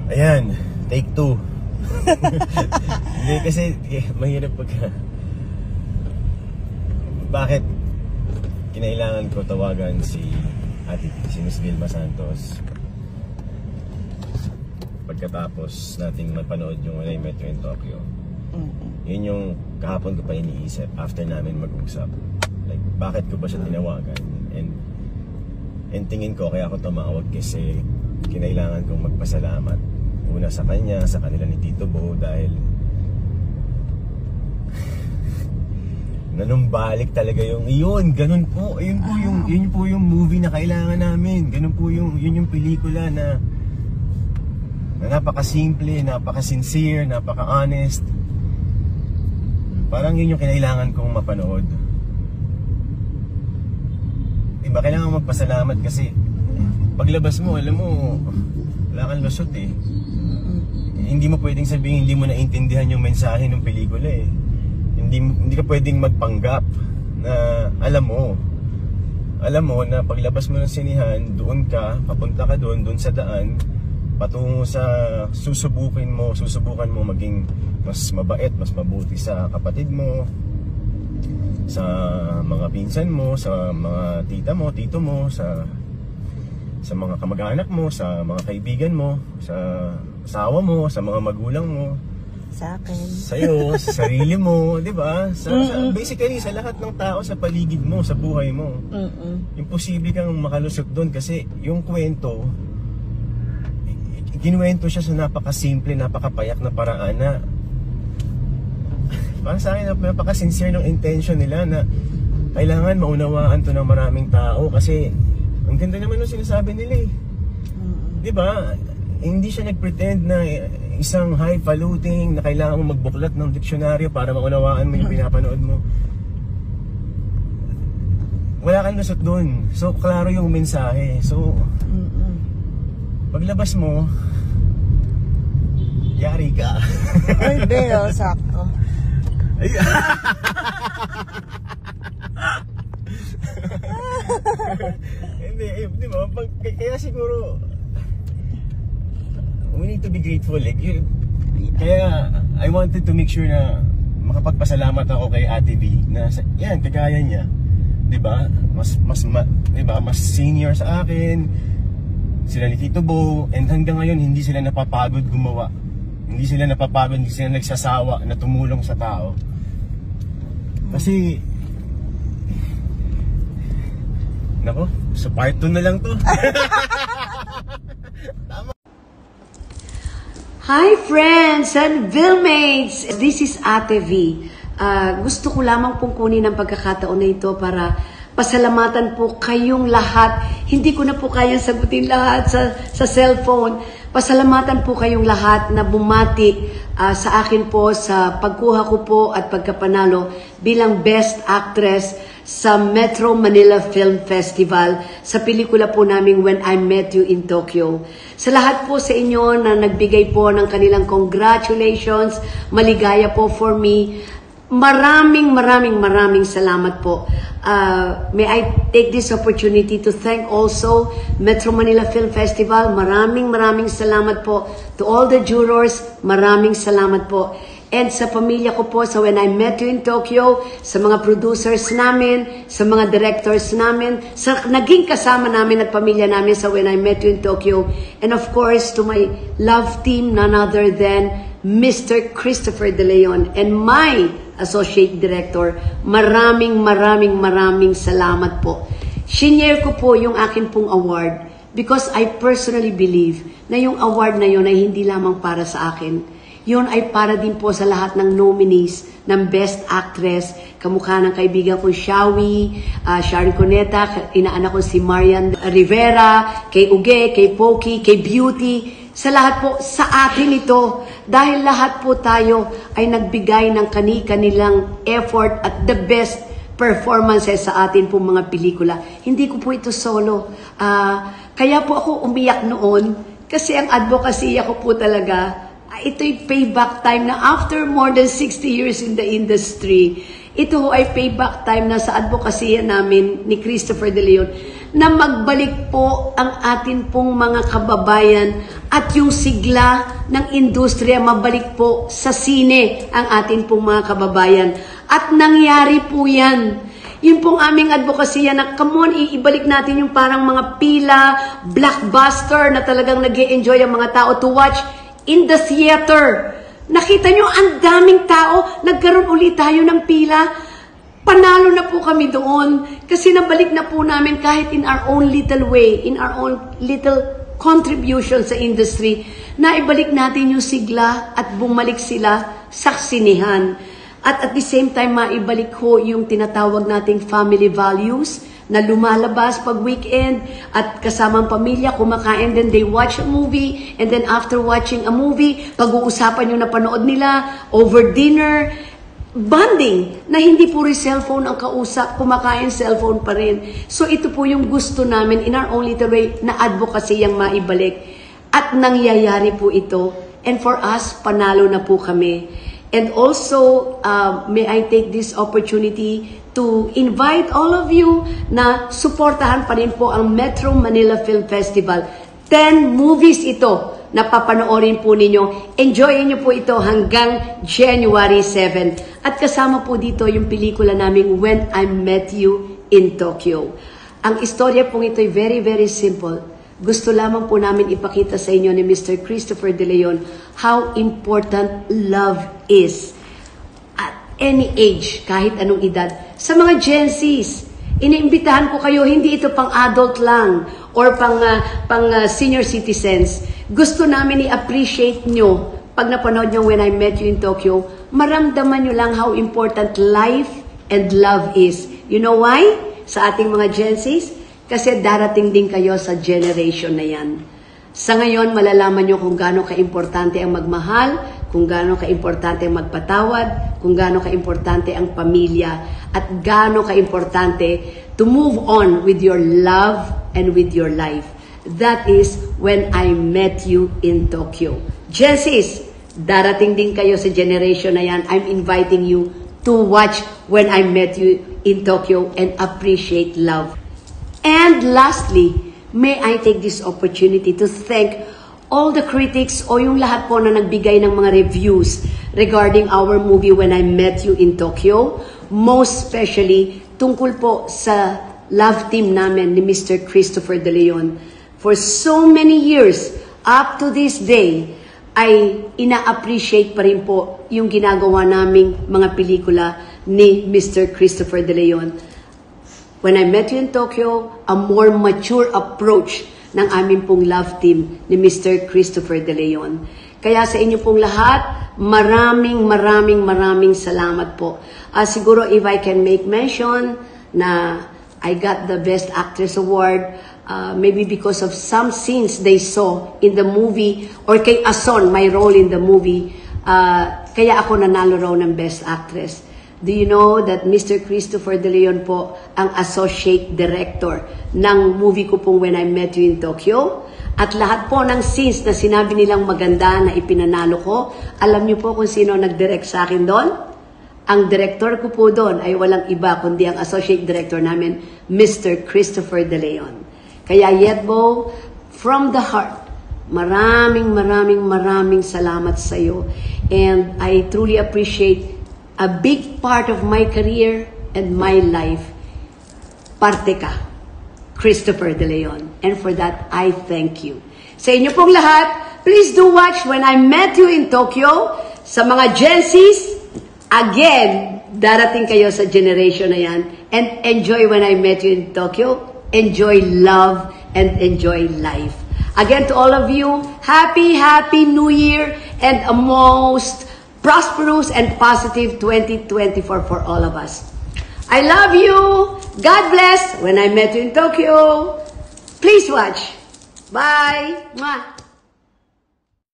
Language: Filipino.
Ayan, take 2. Hindi kasi mahirap pagka... Bakit kinailangan ko tawagan si Ate, si Miss Vilma Santos pagkatapos nating mapanood yung When I Met You in Tokyo? Yun yung kahapon ko pa iniisip after namin mag-usap. Like, bakit ko ba siya tinawagan? And tingin ko kaya ako tumawag kasi kinailangan kong magpasalamat. Una sa kanya, sa kanila ni Tito Bo, dahil nanumbalik talaga yun, ganun po. Yun po yung movie na kailangan namin. Ganun po yun yung pelikula na napaka-simple, napaka-sincere, napaka-honest. Parang yun yung kinailangan kong mapanood. Diba, kailangan magpasalamat kasi paglabas mo, alam mo, wala kang lusot eh. Hindi mo pwedeng sabihin hindi mo naintindihan yung mensahe ng pelikula eh. Hindi ka pwedeng magpanggap na alam mo na paglabas mo ng sinihan, doon ka, papunta ka doon sa daan, patungo sa susubukan mo maging mas mabait, mas mabuti sa kapatid mo, sa mga pinsan mo, sa mga tita mo, tito mo, sa mga kamag-anak mo, sa mga kaibigan mo, sa asawa mo, sa mga magulang mo, sa akin, sa'yo, sa sarili mo, di ba? Basically, sa lahat ng tao sa paligid mo, sa buhay mo. Imposible kang makalusot doon kasi yung kwento, kinuwento siya sa napaka-simple, napakapayak na paraan na para sa akin, napaka-sincere ng intention nila na kailangan maunawaan to ng maraming tao kasi ang ganda naman ng sinasabi nila eh. Di ba? Hindi siya nag-pretend na isang highfalutin na kailangan mo magbuklat ng diksyonaryo para maunawaan mo yung pinapanood mo. Wala kang lusot dun. So, klaro yung mensahe. So, paglabas mo, yari ka. Ay, Beo, sakto. Hindi, di ba? Kaya siguro we need to be grateful kaya I wanted to make sure na makapagpasalamat ako kay Ate V na yan, kagaya niya, di ba? Mas senior sa akin, sila ni Tito Bo, and hanggang ngayon hindi sila napapagod gumawa, hindi sila nagsasawa na tumulong sa tao kasi nako, sa part 2 na lang to. Hi friends and Vilmates! This is Ate V. Gusto ko lamang pong kunin ang pagkakataon na ito para pasalamatan po kayong lahat. Hindi ko na po kayang sagutin lahat sa cellphone. Pasalamatan po kayong lahat na bumati sa akin po sa pagkuha ko po at pagkapanalo bilang Best Actress sa Metro Manila Film Festival sa pelikula po namin When I Met You in Tokyo. Sa lahat po sa inyo na nagbigay po ng kanilang congratulations, maligaya po for me. Maraming salamat po. May I take this opportunity to thank also Metro Manila Film Festival. Maraming salamat po to all the jurors. Maraming salamat po. And sa pamilya ko po sa When I Met You in Tokyo, sa mga producers namin, sa mga directors namin, sa naging kasama namin at pamilya namin sa When I Met You in Tokyo, and of course to my love team, none other than Mr. Christopher De Leon and my associate director. Maraming salamat po. Shinare ko po yung akin pong award because I personally believe na yung award na yun ay hindi lamang para sa akin. Yun ay para din po sa lahat ng nominees ng Best Actress, kamukha ng kaibigan ko Shawi, Sharon Cuneta, inaanak ko si Marian Rivera, kay Uge, kay Poki, kay Beauty, sa lahat po, sa atin ito. Dahil lahat po tayo ay nagbigay ng kanilang effort at the best performances sa atin po mga pelikula. Hindi ko po ito solo. Kaya po ako umiyak noon kasi ang advocacy ko po talaga, ito'y payback time na after more than 60 years in the industry, ito ay payback time na sa advocacy namin ni Christopher De Leon na magbalik po ang atin pong mga kababayan at yung sigla ng industriya mabalik po sa sine ang atin pong mga kababayan. At nangyari po yan. Yun pong aming advokasya na, come on, iibalik natin yung parang mga pila, blockbuster na talagang nag-e-enjoy ang mga tao to watch in the theater. Nakita nyo, ang daming tao, nagkaroon ulit tayo ng pila. Panalo na po kami doon kasi nabalik na po namin kahit in our own little way, in our own little contribution sa industry, na ibalik natin yung sigla at bumalik sila sa sinihan. At the same time, maibalik ho yung tinatawag nating family values na lumalabas pag weekend at kasamang pamilya, kumakain, then they watch a movie, and then after watching a movie, pag-uusapan yung napanood nila over dinner, bonding, na hindi puro cellphone ang kausap, kumakain cellphone pa rin. So ito po yung gusto namin in our own little way na advocacy yung maibalik. At nangyayari po ito. And for us, panalo na po kami. And also, may I take this opportunity to invite all of you na suportahan pa rin po ang Metro Manila Film Festival. 10 movies ito na papanoorin po ninyo. Enjoyin nyo po ito hanggang January 7. At kasama po dito yung pelikula naming When I Met You in Tokyo. Ang istorya pong ito ay very, very simple. Gusto lamang po namin ipakita sa inyo ni Mr. Christopher De Leon how important love is. At any age, kahit anong edad. Sa mga Gen Zs, iniimbitahan ko kayo, hindi ito pang adult lang or pang senior citizens. Gusto namin i-appreciate nyo pag napanood nyo When I Met You in Tokyo, maramdaman nyo lang how important life and love is. You know why? Sa ating mga Gen Zs? Kasi darating din kayo sa generation na yan. Sa ngayon, malalaman nyo kung gaano ka-importante ang magmahal, kung gaano ka-importante ang magpatawad, kung gaano ka-importante ang pamilya, at gaano ka-importante to move on with your love and with your life. That is When I Met You in Tokyo. Gen Zs, darating din kayo sa generation na yan. I'm inviting you to watch When I Met You in Tokyo and appreciate love. And lastly, may I take this opportunity to thank all the critics o yung lahat po na nagbigay ng mga reviews regarding our movie When I Met You in Tokyo. Most especially, tungkol po sa love team namin ni Mr. Christopher De Leon. For so many years, up to this day, ay ina-appreciate pa rin po yung ginagawa naming mga pelikula ni Mr. Christopher De Leon. When I Met You in Tokyo, a more mature approach ng aming pong love team ni Mr. Christopher De Leon. Kaya sa inyo pong lahat, maraming salamat po. Siguro if I can make mention na I got the Best Actress Award, maybe because of some scenes they saw in the movie, or kay Ason, my role in the movie, kaya ako nanalo raw ng Best Actress. Do you know that Mr. Christopher De Leon po ang Associate Director ng movie ko pong When I Met You in Tokyo? At lahat po ng scenes na sinabi nilang maganda na ipinanalo ko, alam niyo po kung sino nag-direct sa akin doon? Ang director ko po doon ay walang iba kundi ang Associate Director namin, Mr. Christopher De Leon. Kaya Yetbo, from the heart, maraming salamat sa iyo. And I truly appreciate a big part of my career and my life. Parte ka, Christopher De Leon. And for that, I thank you. Sa inyo pong lahat, please do watch When I Met You in Tokyo. Sa mga Gen Zs, again, darating kayo sa generation na yan. And enjoy When I Met You in Tokyo. Enjoy love and enjoy life. Again, to all of you, Happy New Year and a most prosperous and positive 2024 for all of us. I love you. God bless. When I Met You in Tokyo. Please watch. Bye. Mwah.